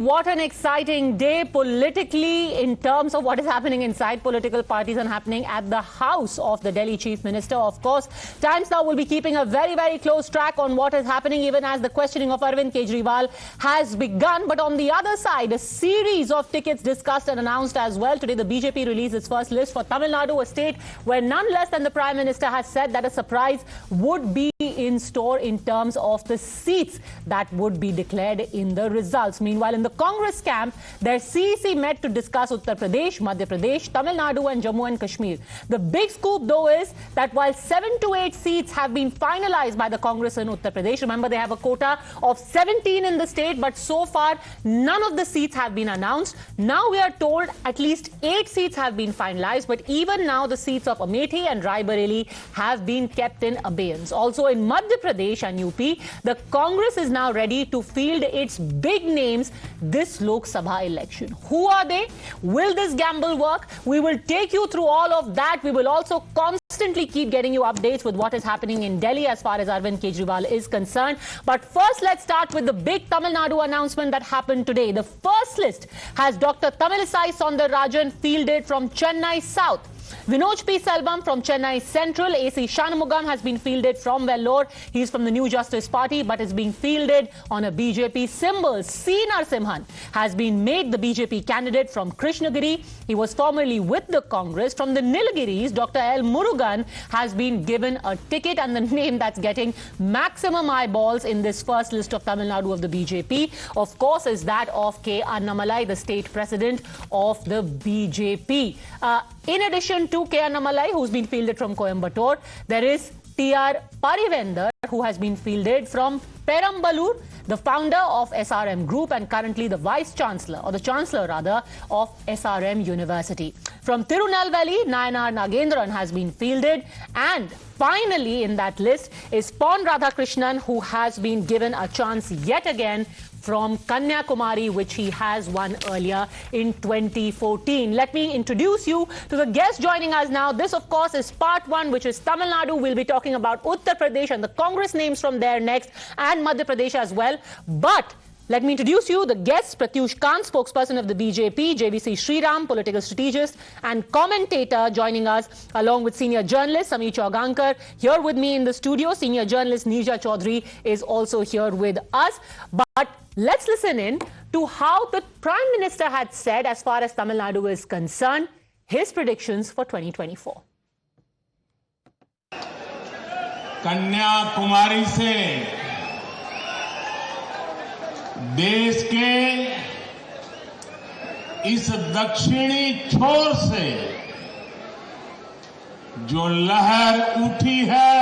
What an exciting day politically in terms of what is happening inside political parties and happening at the house of the Delhi Chief Minister. Of course, Times Now will be keeping a very, very close track on what is happening even as the questioning of Arvind Kejriwal has begun. But on the other side, a series of tickets discussed and announced as well. Today, the BJP released its first list for Tamil Nadu, a state where none less than the Prime Minister has said that a surprise would be in store in terms of the seats that would be declared in the results. Meanwhile, in the Congress camp, their CEC met to discuss Uttar Pradesh, Madhya Pradesh, Tamil Nadu and Jammu and Kashmir. The big scoop, though, is that while 7 to 8 seats have been finalized by the Congress in Uttar Pradesh, remember they have a quota of 17 in the state, but so far none of the seats have been announced. Now we are told at least 8 seats have been finalized, but even now the seats of Amethi and Rai Bareli have been kept in abeyance. Also in Madhya Pradesh and UP, the Congress is now ready to field its big names this Lok Sabha election. Who are they? Will this gamble work? We will take you through all of that. We will also constantly keep getting you updates with what is happening in Delhi as far as Arvind Kejriwal is concerned. But first, let's start with the big Tamil Nadu announcement that happened today. The first list has Dr. Tamilisai Soundararajan fielded from Chennai South. Vinod P. Selvam from Chennai Central. A.C. Shanmugam has been fielded from Vellore. He's from the New Justice Party but is being fielded on a BJP symbol. C. Narasimhan has been made the BJP candidate from Krishnagiri. He was formerly with the Congress. From the Nilgiris, Dr. L. Murugan has been given a ticket, and the name that's getting maximum eyeballs in this first list of Tamil Nadu of the BJP, of course, is that of K. Annamalai, the state president of the BJP. In addition to K. Annamalai, who's been fielded from Coimbatore, there is T.R. Parivendar, who has been fielded from Perambalur, the founder of SRM Group and currently the Vice Chancellor, or the Chancellor rather, of SRM University. From Tirunelveli, Nayanar Nagendran has been fielded, and finally in that list is Pon Radhakrishnan, who has been given a chance yet again from Kanyakumari, which he has won earlier in 2014. Let me introduce you to the guest joining us now. This, of course, is part one, which is Tamil Nadu. We'll be talking about Uttar Pradesh and the Congress names from there next, and Madhya Pradesh as well. But let me introduce you the guests. Pratyush Kant, spokesperson of the BJP, JVC Sriram, political strategist and commentator, joining us along with senior journalist Sameer Chaugankar. Here with me in the studio, senior journalist Neerja Chaudhary is also here with us. But let's listen in to how the Prime Minister had said, as far as Tamil Nadu is concerned, his predictions for 2024. Kanyakumari से देश के इस दक्षिणी छोर से जो लहर उठी है,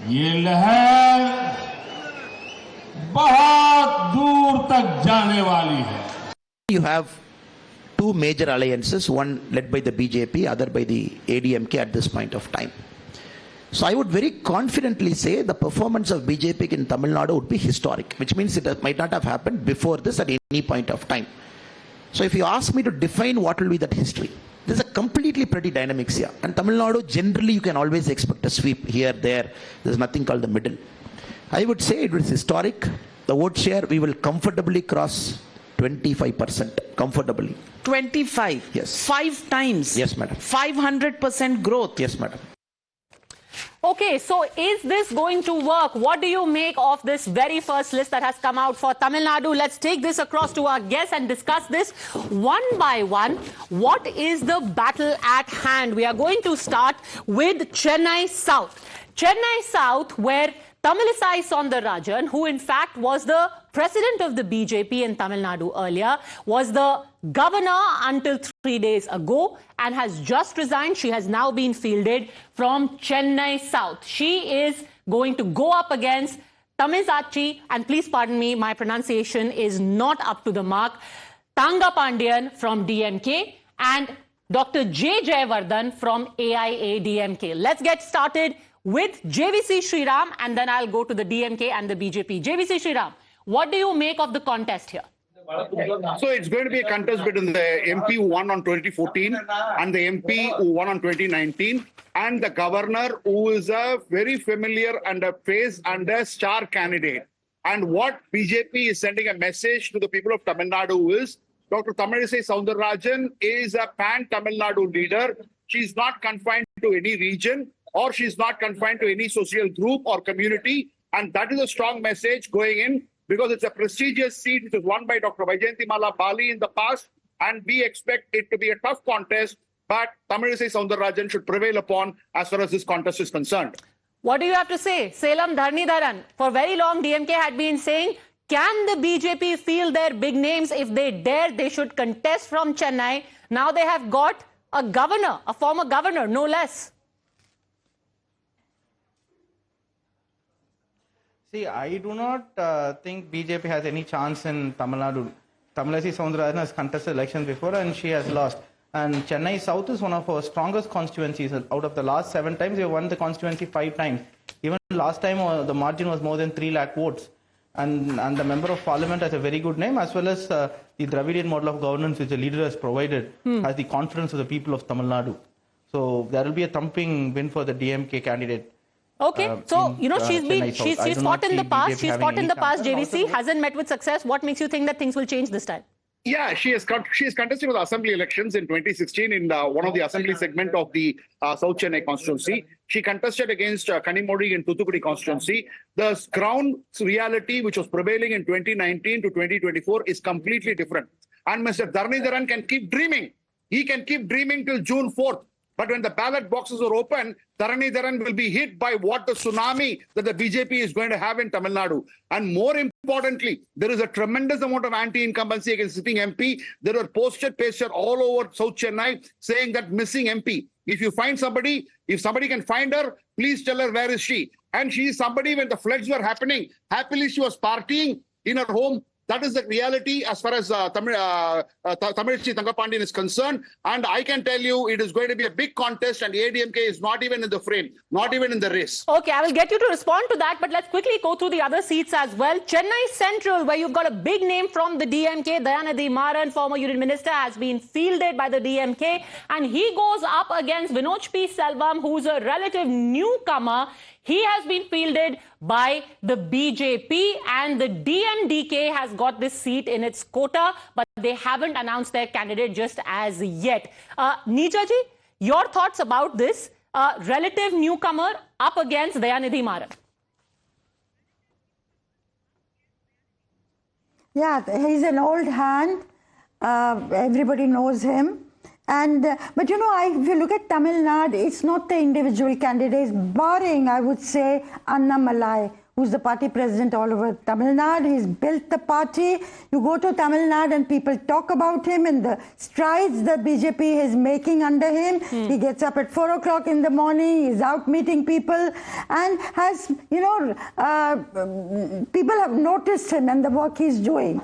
ये लहर बहुत दूर तक जाने वाली है. You have two major alliances, one led by the BJP, other by the ADMK at this point of time. So I would very confidently say the performance of BJP in Tamil Nadu would be historic, which means it might not have happened before this at any point of time. So if you ask me to define what will be that history, there's a completely pretty dynamics here. And Tamil Nadu, generally you can always expect a sweep here, there. There's nothing called the middle. I would say it was historic. The vote share, we will comfortably cross 25%. Comfortably. 25? Yes. 5 times? Yes, madam. 500% growth? Yes, madam. Okay, so is this going to work? What do you make of this very first list that has come out for Tamil Nadu? Let's take this across to our guests and discuss this one by one. What is the battle at hand? We are going to start with Chennai South. Chennai South, where Tamilisai Soundararajan, who in fact was the president of the BJP in Tamil Nadu earlier, was the governor until 3 days ago and has just resigned. She has now been fielded from Chennai South. She is going to go up against Tamizachi, and please pardon me, my pronunciation is not up to the mark, Tanga Pandian from DMK and Dr. J. Jayavardhan from AIADMK. Let's get started with JVC Sriram, and then I'll go to the DMK and the BJP. JVC Sriram, what do you make of the contest here? So it's going to be a contest between the MP who won on 2014 and the MP who won on 2019 and the governor who is a very familiar and a face and a star candidate. And what BJP is sending a message to the people of Tamil Nadu is Dr. Tamilisai Soundararajan is a pan-Tamil Nadu leader. She's not confined to any region or she's not confined to any social group or community. And that is a strong message going in because it's a prestigious seat which was won by Dr. Vaijayanthimala Bali in the past. And we expect it to be a tough contest. But Tamilisai Soundararajan should prevail upon as far as this contest is concerned. What do you have to say? Salem Dharnidharan, for very long DMK had been saying, can the BJP feel their big names? If they dare, they should contest from Chennai. Now they have got a governor, a former governor, no less. See, I do not think BJP has any chance in Tamil Nadu. Tamilisai Soundararajan has contested elections before and she has lost. And Chennai South is one of our strongest constituencies. Out of the last 7 times, we have won the constituency 5 times. Even last time, the margin was more than 3 lakh votes. And the member of parliament has a very good name, as well as the Dravidian model of governance which the leader has provided, has the confidence of the people of Tamil Nadu. So there will be a thumping win for the DMK candidate. Okay, so you know she's fought in the past. She's fought in the past. JVC hasn't met with success. What makes you think that things will change this time? Yeah, she is contested with assembly elections in 2016 in one of the assembly segment of the South Chennai constituency. She contested against Kanimodi in Thoothukudi constituency. The ground reality which was prevailing in 2019 to 2024 is completely different. And Mr. Dharnidharan can keep dreaming. He can keep dreaming till June 4th. But when the ballot boxes are open, Dharnidharan will be hit by what the tsunami that the BJP is going to have in Tamil Nadu. And more importantly, there is a tremendous amount of anti-incumbency against sitting MP. There are pasted all over South Chennai saying that missing MP. If you find somebody, if somebody can find her, please tell her where is she. And she is somebody when the floods were happening, happily she was partying in her home. That is the reality as far as Tamilchi Thangapandian is concerned. And I can tell you it is going to be a big contest and ADMK is not even in the frame, not even in the race. Okay, I will get you to respond to that, but let's quickly go through the other seats as well. Chennai Central, where you've got a big name from the DMK, Dayanidhi Maran, former Union Minister, has been fielded by the DMK. And he goes up against Vinod P. Selvam, who's a relative newcomer. He has been fielded by the BJP and the DMDK has got this seat in its quota, but they haven't announced their candidate just as yet. Neeja ji, your thoughts about this relative newcomer up against Dayanidhi Maran? Yeah, he's an old hand. Everybody knows him. But you know, if you look at Tamil Nadu, it's not the individual candidates, barring, I would say, Annamalai, who's the party president all over Tamil Nadu. He's built the party. You go to Tamil Nadu and people talk about him and the strides that BJP is making under him. He gets up at 4 o'clock in the morning, he's out meeting people and has, you know, people have noticed him and the work he's doing.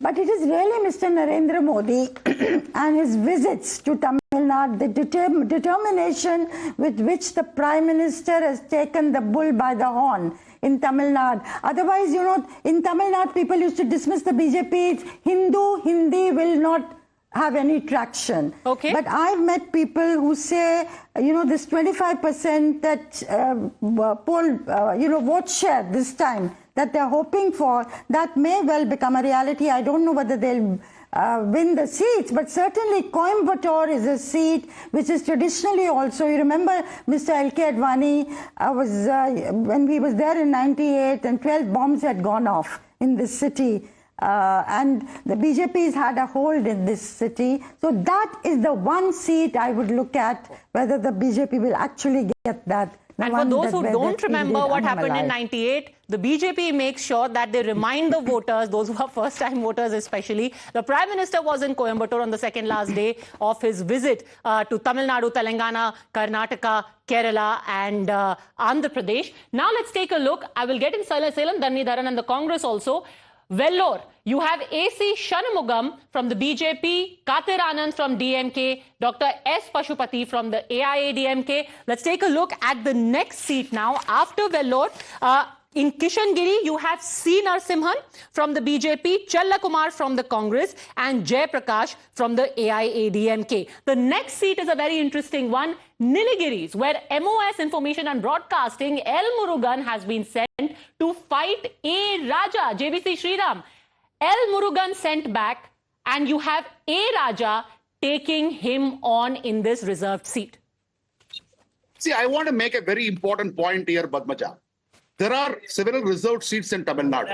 But it is really Mr. Narendra Modi and his visits to Tamil Nadu, the determination with which the Prime Minister has taken the bull by the horn in Tamil Nadu. Otherwise, you know, in Tamil Nadu, people used to dismiss the BJP. It's Hindi will not have any traction. Okay. But I've met people who say, you know, this 25% that vote share this time that they're hoping for, that may well become a reality. I don't know whether they'll win the seats, but certainly Coimbatore is a seat which is traditionally also, you remember Mr. L.K. Advani when he was there in 98 and 12 bombs had gone off in this city. And the BJP has had a hold in this city. So that is the one seat I would look at, whether the BJP will actually get that. And for those who don't remember what happened in 98, the BJP makes sure that they remind the voters, those who are first-time voters especially. The Prime Minister was in Coimbatore on the second last day of his visit to Tamil Nadu, Telangana, Karnataka, Kerala and Andhra Pradesh. Now let's take a look. I will get in Salem Dharnidharan and the Congress also. Vellore, you have A.C. Shanmugam from the BJP, Katir Anand from DMK, Dr. S. Pashupati from the AIADMK. Let's take a look at the next seat now. After Vellore, In Kishangiri, you have C. Narasimhan from the BJP, Challa Kumar from the Congress, and Jay Prakash from the AIADMK. The next seat is a very interesting one, Nilgiris, where MOS Information and Broadcasting, L. Murugan, has been sent to fight A. Raja, JVC Sriram. L. Murugan sent back, and you have A. Raja taking him on in this reserved seat. See, I want to make a very important point here, Padmaja. There are several reserved seats in Tamil Nadu.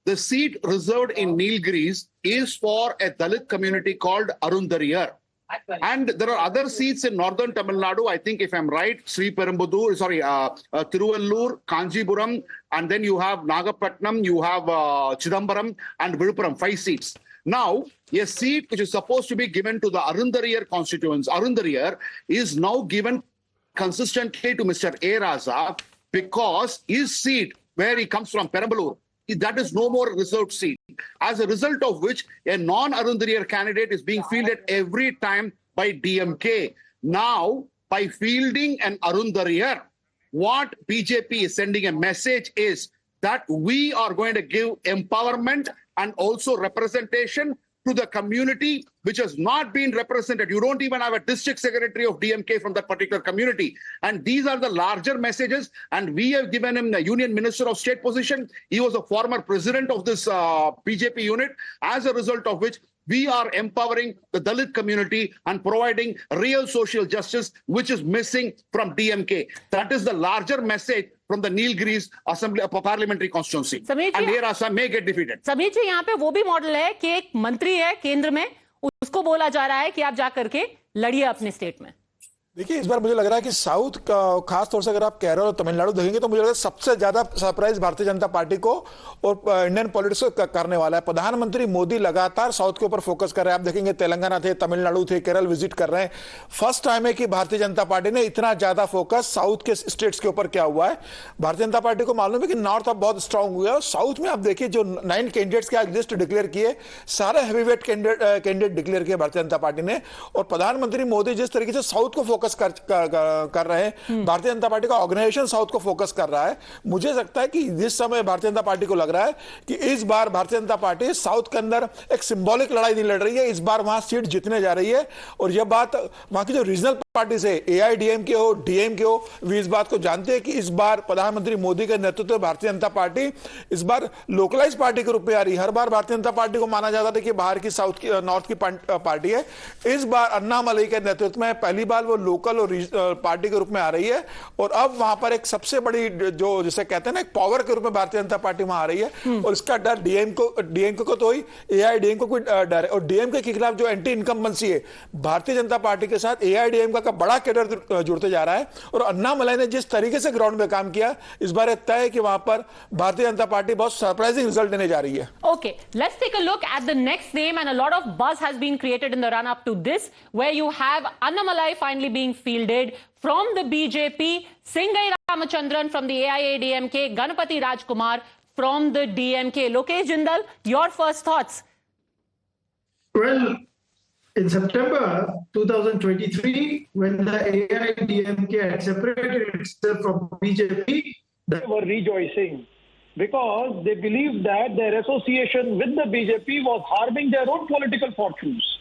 The seat reserved in Nilgiris is for a Dalit community called Arundariyar. And there are other seats in northern Tamil Nadu. I think, if I'm right, Tiruvallur, Kanjipuram, and then you have Nagapatnam, you have Chidambaram and Viluppuram, 5 seats. Now, a seat which is supposed to be given to the Arundariyar constituents, Arundariyar, is now given consistently to Mr. A. Raza, because his seat, where he comes from, Perambalur, that is no more reserved seat. As a result of which, a non-Arundariyar candidate is being fielded every time by DMK. Now, by fielding an Arundariyar, what BJP is sending a message is that we are going to give empowerment and also representation to the community which has not been represented. You don't even have a district secretary of DMK from that particular community. And these are the larger messages. And we have given him the Union Minister of State position. He was a former president of this BJP unit, as a result of which we are empowering the Dalit community and providing real social justice, which is missing from DMK. That is the larger message from the Nilgiris Assembly Parliamentary Constituency. And here Assam may get defeated. Sameer जी, यहाँ पे वो भी model है कि एक मंत्री है केंद्र में, उसको बोला जा रहा है कि आप जा करके लड़िए अपने स्टेट में. देखिए, इस बार मुझे लग रहा है कि साउथ का, खास तौर से अगर आप केरल और तमिलनाडु देखेंगे तो मुझे लगता है सबसे ज्यादा सरप्राइज भारतीय जनता पार्टी को और इंडियन पॉलिटिक्स को करने वाला है. प्रधानमंत्री मोदी लगातार साउथ के ऊपर फोकस कर रहे हैं. आप देखेंगे तेलंगाना थे, तमिलनाडु थे, केरल विजिट कर रहे हैं. फर्स्ट टाइम है कि भारतीय जनता पार्टी ने इतना ज्यादा फोकस साउथ के स्टेट्स के ऊपर किया हुआ है. भारतीय जनता पार्टी को मालूम है कि नॉर्थ अब बहुत स्ट्रांग हुआ है. साउथ में आप देखिए, जो 9 कैंडिडेट्स की आज लिस्ट डिक्लेयर किए, सारे हैवीवेट कैंडिडेट डिक्लेयर किए भारतीय जनता पार्टी ने. और प्रधानमंत्री मोदी जिस तरीके से साउथ को फोकस कर रहे हैं, भारतीय जनता पार्टी का ऑर्गेनाइजेशन साउथ को फोकस कर रहा है. मुझे लगता है कि जिस समय भारतीय जनता पार्टी को लग रहा है कि इस बार भारतीय जनता पार्टी साउथ के अंदर एक सिंबॉलिक लड़ाई नहीं लड़ रही है, इस बार वहां सीट जीतने जा रही है. और यह बात वहां की जो रीजनल पार्टी से AIADMK हो, DMK हो, वे इस बात को जानते हैं कि इस बार प्रधानमंत्री मोदी के नेतृत्व में भारतीय जनता पार्टी इस बार लोकलाइज पार्टी के रूप में आ रही है. हर बार भारतीय जनता पार्टी को माना जाता था कि बाहर की साउथ की, नॉर्थ की पार्टी है. इस बार अन्नामलई के नेतृत्व में पहली बार वो लोकल और पार्टी के रूप में आ रही है. और अब वहां पर एक सबसे बड़ी, जो जिसे कहते हैं ना, एक पावर के रूप में भारतीय जनता पार्टी वहां आ रही है. और इसका डर DMK को तो ही, AIADMK को डर है. और DMK के खिलाफ जो एंटी इनकम्बेंसी है, भारतीय जनता पार्टी के साथ AIADMK का बड़ा कैडर जुड़ते जा रहा है. और अन्नामलई ने जिस तरीके से ग्राउंड में काम किया, इस बार तय है कि वहां पर भारतीय जनता पार्टी बहुत सरप्राइजिंग रिजल्ट देने जा रही है. Okay, let's take a look at the next name, and a lot of buzz has been created in the run up to this, where you have Annamalai finally being fielded from the BJP, Singai Ramachandran from the AIADMK, Ganapati Rajkumar from the DMK. Lokesh Jindal, your first thoughts? Well, in September 2023, when the AIADMK had separated itself from BJP, they were rejoicing because they believed that their association with the BJP was harming their own political fortunes.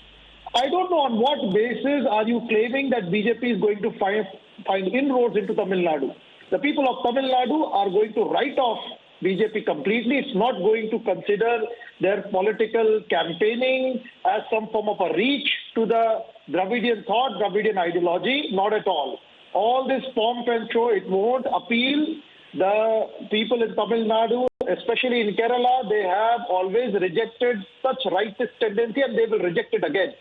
I don't know on what basis are you claiming that BJP is going to find inroads into Tamil Nadu. The people of Tamil Nadu are going to write off BJP completely. It's not going to consider their political campaigning as some form of a reach to the Dravidian thought, Dravidian ideology. Not at all. All this pomp and show, it won't appeal. The people in Tamil Nadu, especially in Kerala, they have always rejected such rightist tendency, and they will reject it again.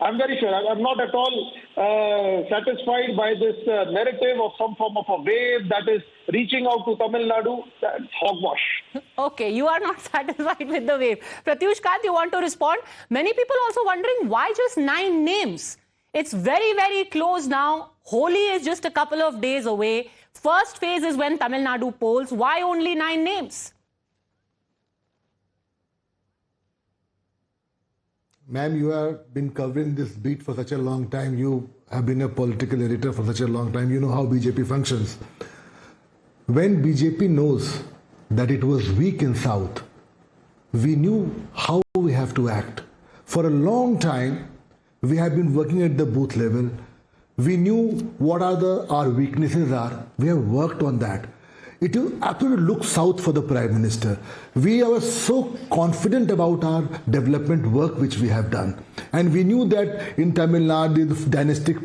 I'm very sure. I'm not at all satisfied by this narrative of some form of a wave that is reaching out to Tamil Nadu. That's hogwash. Okay, you are not satisfied with the wave. Pratyush Kant, you want to respond? Many people also wondering why just 9 names? It's very, very close now. Holi is just a couple of days away. First phase is when Tamil Nadu polls. Why only 9 names? Ma'am, you have been covering this beat for such a long time. You have been a political editor for such a long time. You know how BJP functions. When BJP knows that it was weak in South, we knew how we have to act. For a long time, we have been working at the booth level. We knew what our weaknesses are. We have worked on that. It will absolutely look south for the Prime Minister. We are so confident about our development work which we have done. And we knew that in Tamil Nadu, this dynastic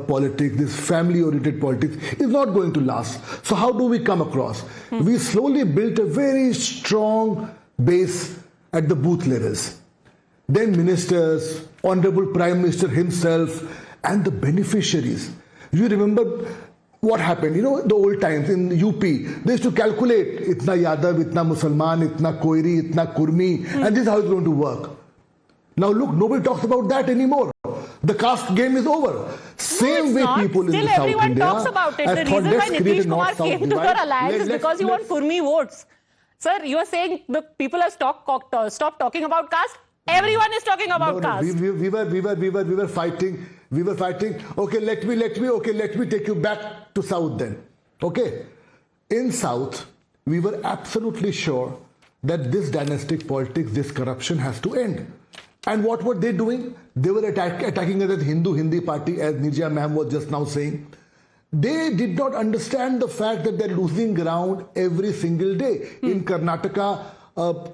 politics, this family-oriented politics is not going to last. So how do we come across? We slowly built a very strong base at the booth levels. Then ministers, Honorable Prime Minister himself, and the beneficiaries. You remember what happened? You know, the old times in UP, they used to calculate itna Yadav, itna Musalman, itna Koiri, itna Kurmi, and this is how it's going to work. Now look, nobody talks about that anymore. The caste game is over. Same way not. people Still in the South everyone India talks about it. The reason why Nitish Kumar came to your alliance is because you want Kurmi votes. Sir, you are saying the people have stopped talking about caste? Everyone is talking about caste. We were fighting. We were fighting. Okay, let me take you back to South then. Okay. In South, we were absolutely sure that this dynastic politics, this corruption has to end. And what were they doing? They were attacking us as Hindi party, as Nirja ma'am was just now saying. They did not understand the fact that they're losing ground every single day. In Karnataka,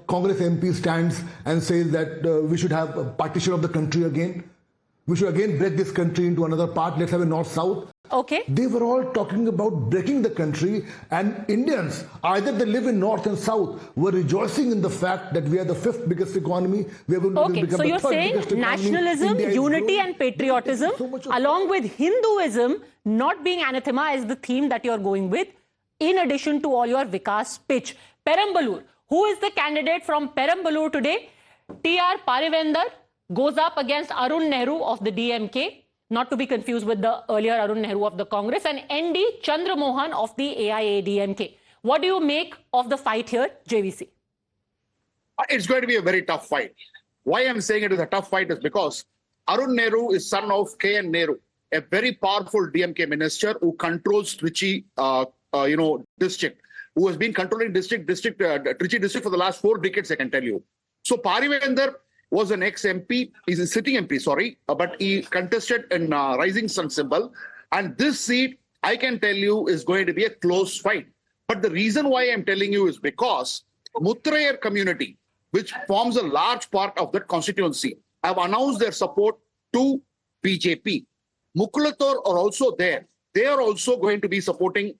Congress MP stands and says that we should have a partition of the country again. We should again break this country into another part. Let's have a north-south. Okay. They were all talking about breaking the country, and Indians, either they live in north and south, were rejoicing in the fact that we are the fifth biggest economy. We are going to become so the you're third saying biggest economy. nationalism, unity and patriotism, along with Hinduism not being anathema is the theme that you're going with, in addition to all your Vikas pitch. Perambalur. Who is the candidate from Perambalur today? T.R. Parivendar goes up against Arun Nehru of the DMK, not to be confused with the earlier Arun Nehru of the Congress, and N.D. Chandramohan of the AIADMK. What do you make of the fight here, JVC? It's going to be a very tough fight. Why I'm saying it is a tough fight is because Arun Nehru is son of K.N. Nehru, a very powerful DMK minister who controls Trichy, district, who has been controlling Trichy district for the last 4 decades, I can tell you. So Parivendar was an ex-MP, he's a sitting MP, but he contested in Rising Sun symbol. And this seat, I can tell you, is going to be a close fight. But the reason why I'm telling you is because Muttrayar community, which forms a large part of that constituency, have announced their support to BJP. Mukulator are also there. They are also going to be supporting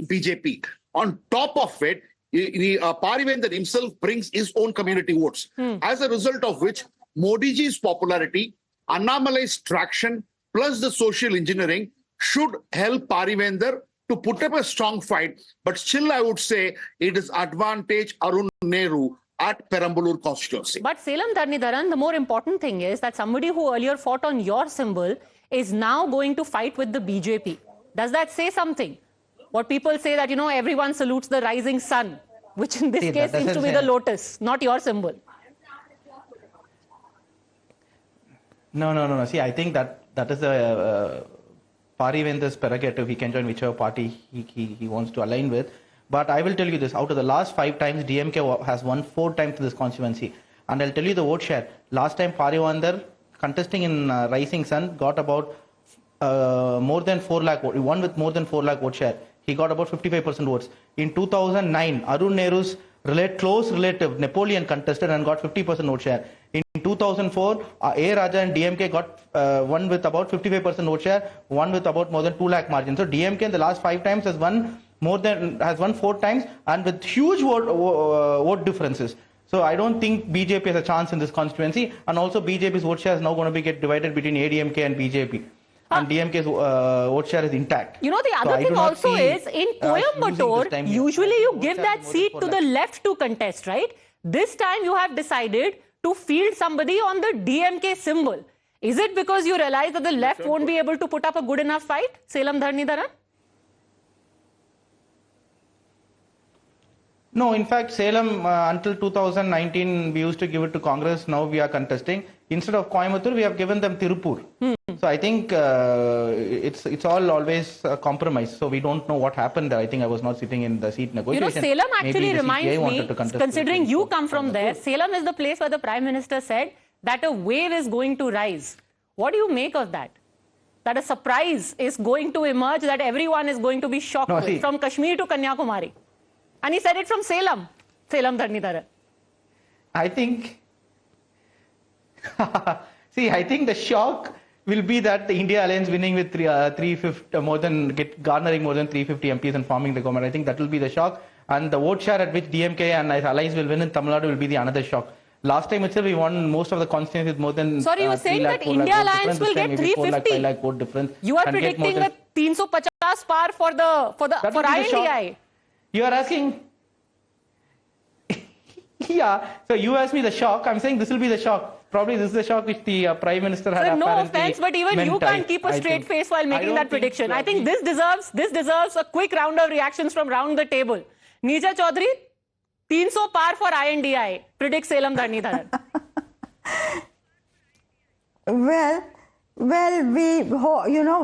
BJP. On top of it, Parivendar himself brings his own community votes. As a result of which, Modi ji's popularity, Annamalai's traction, plus the social engineering should help Parivendar to put up a strong fight. But still, I would say it is advantage Arun Nehru at Perambalur constituency. But Selam Dharnidharan, the more important thing is that somebody who earlier fought on your symbol is now going to fight with the BJP. Does that say something? What people say that, everyone salutes the rising sun, which in this case seems to be the lotus, not your symbol. No. See, I think that is a Parivendar's prerogative. He can join whichever party he wants to align with. But I will tell you this, out of the last 5 times, DMK has won 4 times in this constituency. And I'll tell you the vote share. Last time, Parivendar, contesting in Rising Sun, got about more than 4 lakh votes. He won with more than 4 lakh vote share. He got about 55% votes. In 2009, Arun Nehru's close relative, Napoleon, contested and got 50% vote share. In 2004, A. Raja and DMK got won with about 55% vote share, won with about more than 2 lakh margin. So DMK in the last 5 times has won 4 times and with huge vote differences. So I don't think BJP has a chance in this constituency, and also BJP's vote share is now going to get divided between ADMK and BJP. And DMK's vote share is intact. The other thing also is, in Coimbatore, usually you give that seat to the left to contest, right? This time you have decided to field somebody on the DMK symbol. Is it because you realize that the left won't be able to put up a good enough fight? Selam Dharnidharan? No, in fact, Salem, until 2019, we used to give it to Congress. Now we are contesting. Instead of Coimbatore, we have given them Tirupur. So I think it's all always a compromise. So we don't know what happened there. I think I was not sitting in the seat negotiation. Salem actually Maybe the reminds CPI wanted me, to contest considering you come from there, Salem is the place where the Prime Minister said that a wave is going to rise. What do you make of that? That a surprise is going to emerge, that everyone is going to be shocked with, from Kashmir to Kanyakumari. And he said it from Salem. Salem Dharnidharan. I think... See, I think the shock will be that the India Alliance winning with garnering more than 350 MPs and forming the government. I think that will be the shock. And the vote share at which DMK and its allies will win in Tamil Nadu will be the another shock. Last time itself, we won most of the constituencies with more than. Sorry, you were saying that India Alliance will get 350. 5 lakh vote difference. You are predicting a 350 par for INDI. You are asking. Yeah. So you asked me the shock. I'm saying this will be the shock. Probably this is the shock which the Prime Minister had. So no offense, but even you can't keep a straight face while making that prediction. I think this deserves a quick round of reactions from round the table. Neeja Chaudhary, 300 par for INDI. Predict Salem Dharnidharan. Well,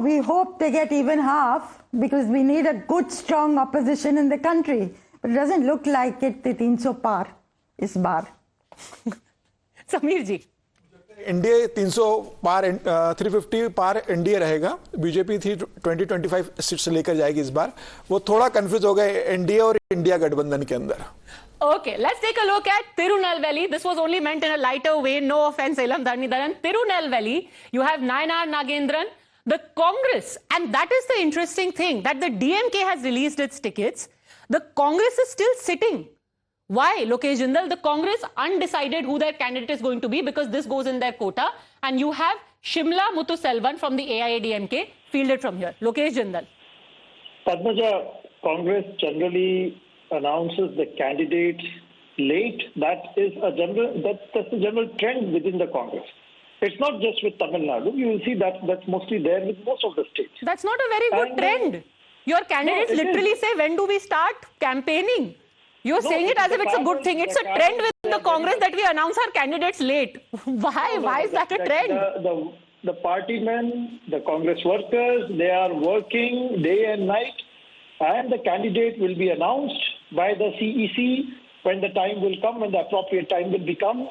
we hope they get even half because we need a good, strong opposition in the country. But it doesn't look like it. The 300 par is bar. Sameer ji. NDA 300 पार 350 पार NDA रहेगा. BJP 20-25 seats लेकर जाएगी इस बार. वो थोड़ा confuse हो गए एनडीए और इंडिया गठबंधन के अंदर. Okay, let's take a look at Tirunelveli. This was only meant in a lighter way. No offense, Salem Dharnidharan. Tirunelveli, you have Nayanar Nagendran, the Congress, and that is the interesting thing, that the DMK has released its tickets. The Congress is still sitting. Why, Lokesh Jindal? The Congress undecided who their candidate is going to be because this goes in their quota. And you have Shimla Muthuselvan from the AIADMK fielded from here. Lokesh Jindal. Padmaja, Congress generally announces the candidates late. That's a general trend within the Congress. It's not just with Tamil Nadu. You will see that's mostly there with most of the states. That's not a very good trend. Your candidates literally say, when do we start campaigning? You're saying it as if it's a good thing. It's a trend within the Congress that we announce our candidates late. Why is that a trend? The party men, the Congress workers, they are working day and night, and the candidate will be announced by the CEC when the time will come, when the appropriate time will become.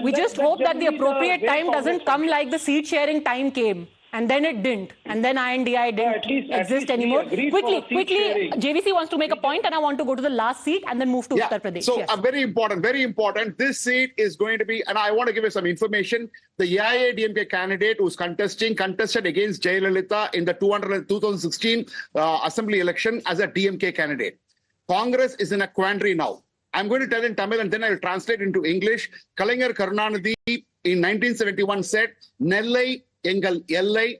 We just hope that the appropriate time doesn't come like the seat sharing time came. And then it didn't. And then INDI didn't exist anymore. Quickly, JVC wants to make a point, and I want to go to the last seat and then move to Uttar Pradesh. So very important. This seat is going to be, and I want to give you some information. The AIADMK candidate who's contested against Jayalalitha in the 2016 assembly election as a DMK candidate. Congress is in a quandary now. I'm going to tell in Tamil and then I'll translate into English. Kalaignar Karunanidhi in 1971 said, Nellai Engal Yellai,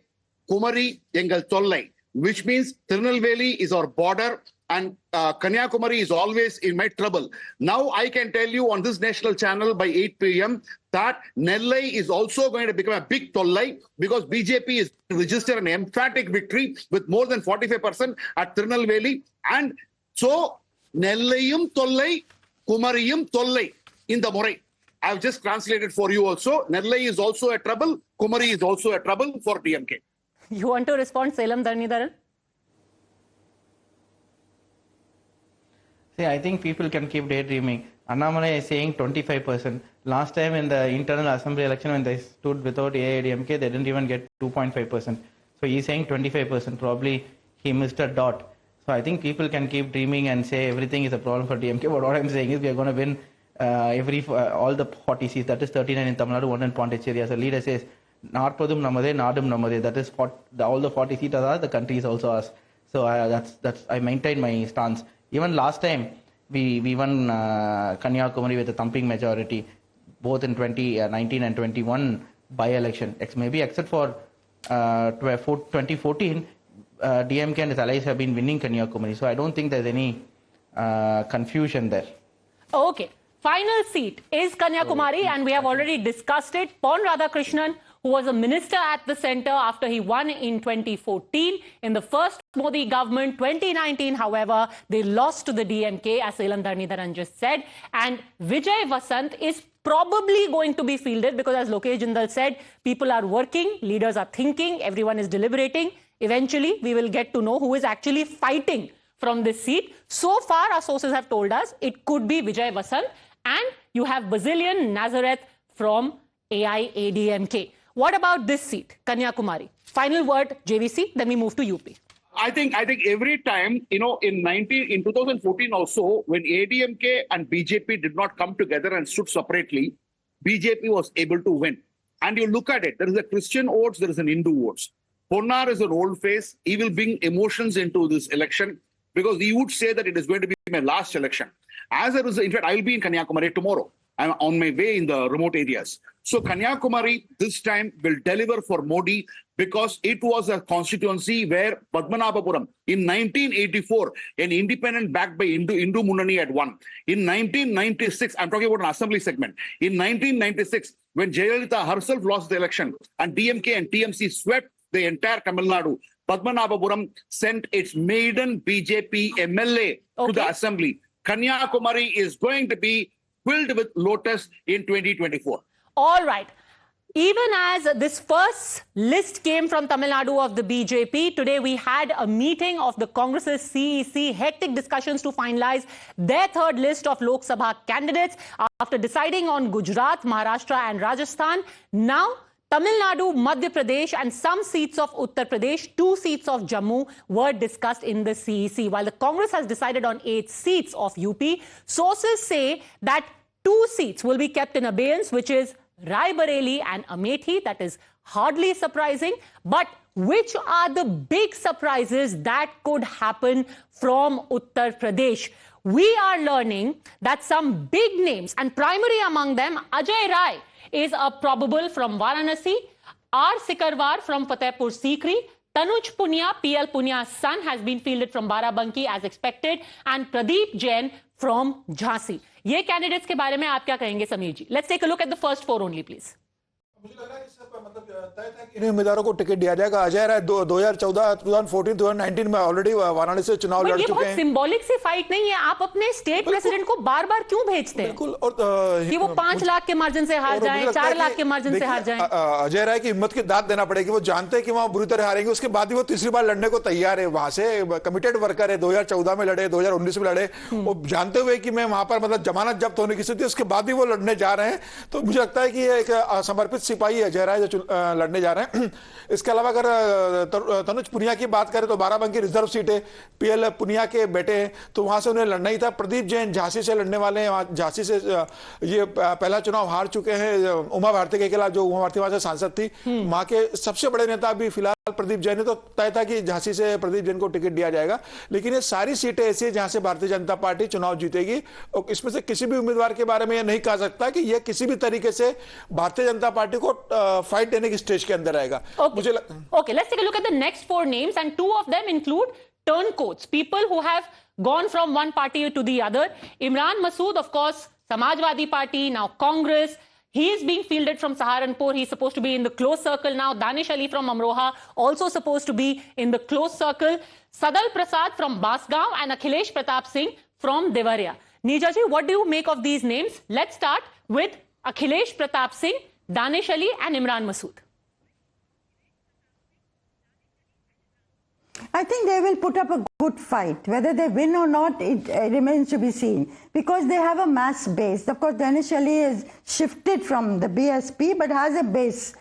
Kumari Engal Tollai, which means Tirunelveli is our border and Kanyakumari is always in my trouble. Now I can tell you on this national channel by 8 p.m. that Nellai is also going to become a big Tollai because BJP is registered an emphatic victory with more than 45% at Tirunelveli. And so Nellayum Tollai, Kumariyum Tollai in the Murai. I've just translated for you also. Nellai is also a trouble. Kumari is also a trouble for DMK. You want to respond, Salem Dharnidharan? See, I think people can keep daydreaming. Annamalai is saying 25%. Last time in the internal assembly election when they stood without AIADMK, they didn't even get 2.5%. So he's saying 25%. Probably he missed a dot. So I think people can keep dreaming and say everything is a problem for DMK. But what I'm saying is we are going to win all the 40 seats, that is 39 in Tamil Nadu, 1 in Pondicherry. As a leader says, Narpadum Namade, Nadum Namade, that is all the 40 seats are ours, the country is also ours. So I maintain my stance. Even last time, we won Kanyakumari with a thumping majority, both in 2019 and 21 by-election. Maybe except for 2014, DMK and its allies have been winning Kanyakumari. So I don't think there's any confusion there. Okay. Final seat is Kanyakumari, and we have already discussed it. Pon Radhakrishnan, who was a minister at the centre after he won in 2014. In the first Modi government, 2019, however, they lost to the DMK, as Seelan Dharnidharan just said. And Vijay Vasant is probably going to be fielded because, as Lokesh Jindal said, people are working, leaders are thinking, everyone is deliberating. Eventually, we will get to know who is actually fighting from this seat. So far, our sources have told us it could be Vijay Vasant, and you have Brazilian Nazareth from AIADMK. What about this seat, Kanyakumari? Final word, JVC, then we move to UP. I think every time, in 2014 also, when ADMK and BJP did not come together and stood separately, BJP was able to win. And you look at it, there is a Christian votes, there is an Hindu votes. Ponnar is an old face. He will bring emotions into this election because he would say that it is going to be my last election. As a result, in fact, I will be in Kanyakumari tomorrow. I'm on my way in the remote areas. So Kanyakumari this time will deliver for Modi because it was a constituency where Padmanabhapuram in 1984, an independent backed by Hindu Munnani had won. In 1996, I'm talking about an assembly segment. In 1996, when Jayalalitha herself lost the election and DMK and TMC swept the entire Tamil Nadu, Padmanabhapuram sent its maiden BJP MLA to the assembly. Kanyakumari is going to be filled with lotus in 2024. All right. Even as this first list came from Tamil Nadu of the BJP, today we had a meeting of the Congress's CEC, hectic discussions to finalize their third list of Lok Sabha candidates. After deciding on Gujarat, Maharashtra and Rajasthan, now Tamil Nadu, Madhya Pradesh and some seats of Uttar Pradesh, 2 seats of Jammu were discussed in the CEC. While the Congress has decided on 8 seats of UP, sources say that 2 seats will be kept in abeyance, which is Rai Bareli and Amethi. That is hardly surprising. But which are the big surprises that could happen from Uttar Pradesh? We are learning that some big names, and primary among them, Ajay Rai, is a probable from Varanasi, R. Sikarwar from Fatehpur Sikri, Tanuj Punia, PL Punia's son, has been fielded from Barabanki as expected, and Pradeep Jain from Jhansi. ये candidates के बारे में आप क्या कहेंगे समीर जी? Let's take a look at the first 4 only, please. मुझे लग रहा है कि मतलब तय था कि इन उम्मीदवारों को टिकट दिया जाएगा। अजय राय 2014, 2014, 2019 में ऑलरेडी वाराणसी से चुनाव लड़ चुके हैं। सिंबॉलिक सी फाइट नहीं है। आप अपने स्टेट प्रेसिडेंट को बार-बार क्यों भेजते हैं? बिल्कुल, और कि वो 5 लाख के मार्जिन से हार जाएं, 4 लाख के मार्जिन से हार जाएं। अजय राय की हिम्मत की दाद देना पड़ेगी। वो जानते हैं कि वहां बुरी तरह हारेंगे, उसके बाद भी वो तीसरी बार लड़ने को तैयार है। वहां से कमिटेड वर्कर है। 2014 में लड़े, 2019 में लड़े, वो जानते हुए कि मैं वहां पर मतलब जमानत जब्त होने की स्थिति, उसके बाद भी वो लड़ने जा रहे हैं। तो मुझे लगता है कि ये एक समर्पित सिपाही अजय राय जो लड़ने जा रहे हैं। इसके अलावा अगर तनुज पुनिया की बात करें तो बाराबंकी रिजर्व सीट है, पीएल पुनिया के बेटे हैं, तो वहां से उन्हें लड़ना ही था। प्रदीप जैन झांसी से लड़ने वाले हैं। झांसी से ये पहला चुनाव हार चुके हैं उमा भारती के खिलाफ, जो उमा भारती वहां से सांसद थी। वहां के सबसे बड़े नेता अभी फिलहाल प्रदीप जैन है, तो तय था कि झांसी से प्रदीप जैन को टिकट दिया जाएगा। लेकिन ये सारी सीटें ऐसी है जहां से भारतीय जनता पार्टी चुनाव जीतेगी, और इसमें से किसी भी उम्मीदवार के बारे में यह नहीं कहा सकता कि यह किसी भी तरीके से भारतीय जनता पार्टी को फाइट देने की स्टेज के अंदर आएगा। Okay, let's take a look at the next 4 names, and 2 of them include turncoats, people who have gone from one party to the other. Imran Masood, of course, Samajwadi Party, now Congress. He is being fielded from Saharanpur. He's supposed to be in the close circle now. Danish Ali from Amroha, also supposed to be in the close circle. Sadal Prasad from Basgaon and Akhilesh Pratap Singh from Devaria. Neerja ji, what do you make of these names? Let's start with Akhilesh Pratap Singh, Danish Ali and Imran Masood. I think they will put up a good fight. Whether they win or not, it remains to be seen. Because they have a mass base. Of course, Danish Ali is shifted from the BSP, but has a base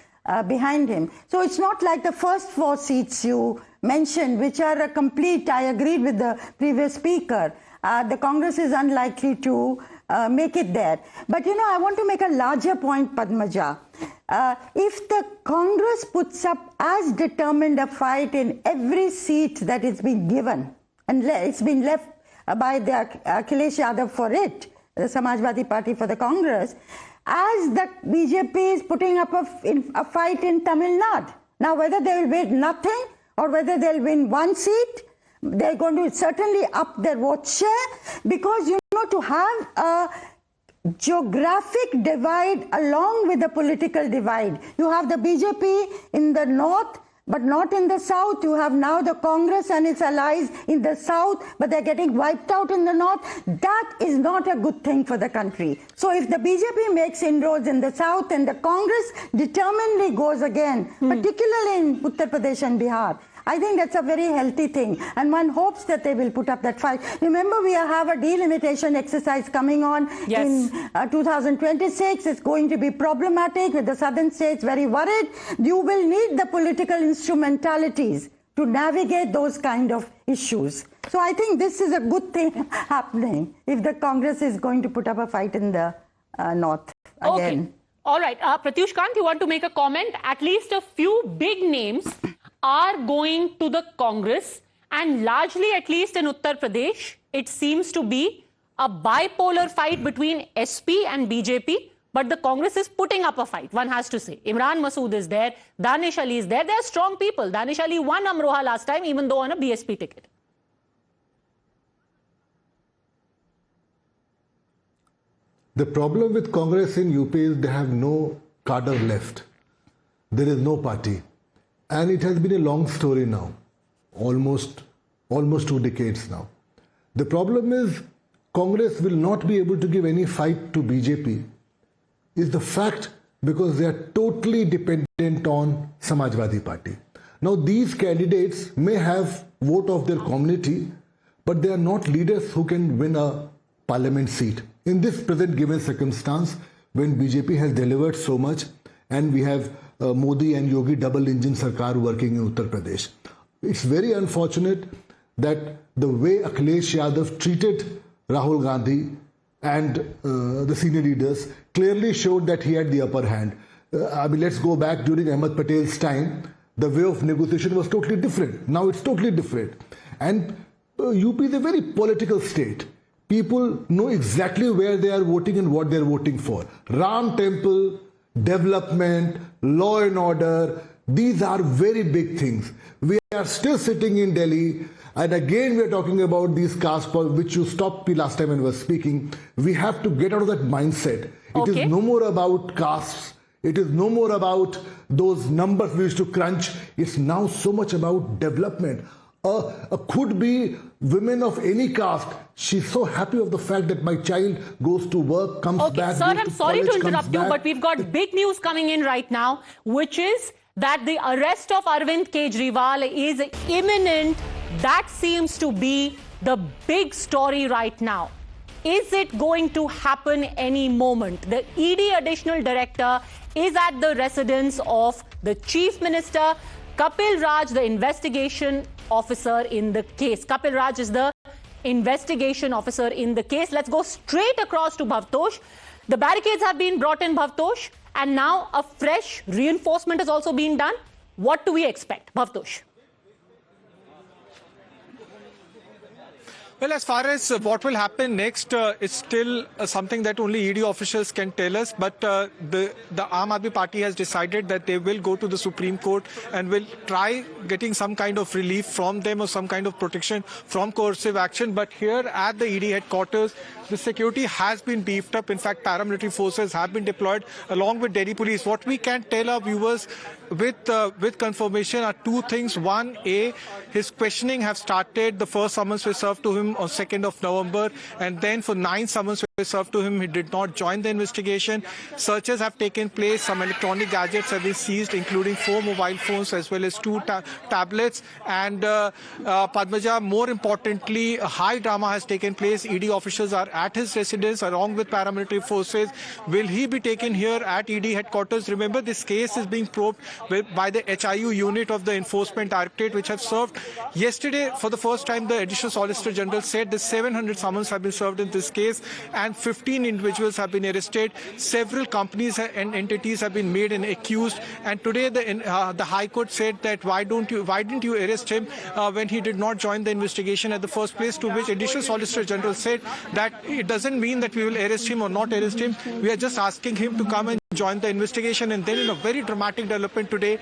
behind him. So it's not like the first 4 seats you mentioned, which are a complete, I agreed with the previous speaker. The Congress is unlikely to make it there. But, you know, I want to make a larger point, Padmaja. If the Congress puts up as determined a fight in every seat that it's been given, and it's been left by the Akhilesh Yadav for it, the Samajwadi Party for the Congress, as the BJP is putting up a fight in Tamil Nadu. Now, whether they will win nothing or whether they'll win 1 seat, they're going to certainly up their vote share, because, you know, to have geographic divide along with the political divide. You have the BJP in the north, but not in the south. You have now the Congress and its allies in the south, but they're getting wiped out in the north. That is not a good thing for the country. So if the BJP makes inroads in the south and the Congress determinedly goes again, particularly in Uttar Pradesh and Bihar, I think that's a very healthy thing, and one hopes that they will put up that fight. Remember, we have a delimitation exercise coming on in 2026. It's going to be problematic with the southern states very worried. You will need the political instrumentalities to navigate those kind of issues. So I think this is a good thing happening if the Congress is going to put up a fight in the north again. Okay. All right. Pratyush Kant, you want to make a comment? At least a few big names are going to the Congress, and largely, at least in Uttar Pradesh, it seems to be a bipolar fight between SP and BJP, but the Congress is putting up a fight, one has to say. Imran Masood is there, Danish Ali is there. They are strong people. Danish Ali won Amroha last time, even though on a BSP ticket. The problem with Congress in UP is they have no cadre left. There is no party. And it has been a long story now, almost 2 decades now. The problem is Congress will not be able to give any fight to BJP is the fact because they are totally dependent on Samajwadi Party. Now these candidates may have vote of their community, but they are not leaders who can win a parliament seat. In this present given circumstance, when BJP has delivered so much and we have Modi and Yogi double engine Sarkar working in Uttar Pradesh. It's very unfortunate that the way Akhilesh Yadav treated Rahul Gandhi and the senior leaders clearly showed that he had the upper hand. Let's go back during Ahmed Patel's time. The way of negotiation was totally different. Now it's totally different. And UP is a very political state. People know exactly where they are voting and what they are voting for. Ram Temple, development, law and order, these are very big things. We are still sitting in Delhi, and again we are talking about these caste polls, which you stopped me last time when I was speaking. We have to get out of that mindset. It is no more about castes. It is no more about those numbers we used to crunch. It's now so much about development. Could be women of any caste. She's so happy of the fact that my child goes to work, comes back. Sir, I'm sorry to interrupt you, but we've got big news coming in right now, which is that the arrest of Arvind Kejriwal is imminent. That seems to be the big story right now. Is it going to happen any moment? The ED additional director is at the residence of the Chief Minister, Kapil Raj, the investigation officer in the case. Kapil Raj is the investigation officer in the case. Let's go straight across to Bhavtosh. The barricades have been brought in, Bhavtosh, and now a fresh reinforcement has also been done. What do we expect, Bhavtosh? Well, as far as what will happen next, it's still something that only ED officials can tell us. But the Aam Aadmi Party has decided that they will go to the Supreme Court and will try getting some kind of relief from them or some kind of protection from coercive action. But here at the ED headquarters, the security has been beefed up. In fact, paramilitary forces have been deployed along with Delhi police. What we can tell our viewers with confirmation are two things. One, his questioning have started. The first summons were served to him on 2nd of November, and then for 9 summons were served to him. He did not join the investigation. Searches have taken place. Some electronic gadgets have been seized, including 4 mobile phones as well as 2 tablets. And Padmaja, more importantly, a high drama has taken place. ED officials are at his residence along with paramilitary forces. Will he be taken here at ED headquarters? Remember, this case is being probed by the HIU unit of the Enforcement Directorate, which have served. Yesterday, for the first time, the Additional Solicitor General said that 700 summons have been served in this case and 15 individuals have been arrested. Several companies and entities have been made and accused. And today, the High Court said that why didn't you arrest him when he did not join the investigation at the first place? To which Additional Solicitor General said that it doesn't mean that we will arrest him or not arrest him. We are just asking him to come and join the investigation. And then in a very dramatic development today,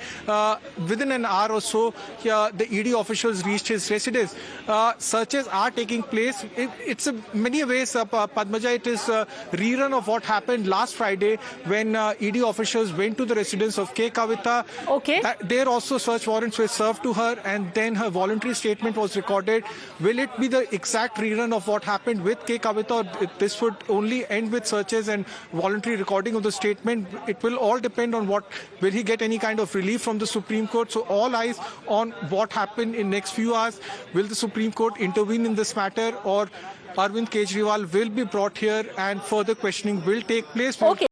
within an hour or so, the ED officials reached his residence. Searches are taking place. It's many ways, Padmaja, it is a rerun of what happened last Friday when ED officials went to the residence of K. Kavita. Okay. There also search warrants were served to her, and then her voluntary statement was recorded. Will it be the exact rerun of what happened with K. Kavita, or this would only end with searches and voluntary recording of the statement? It will all depend on will he get any kind of relief from the Supreme Court. So all eyes on what happened in next few hours. Will the Supreme Court intervene in this matter, or Arvind Kejriwal will be brought here and further questioning will take place? Okay.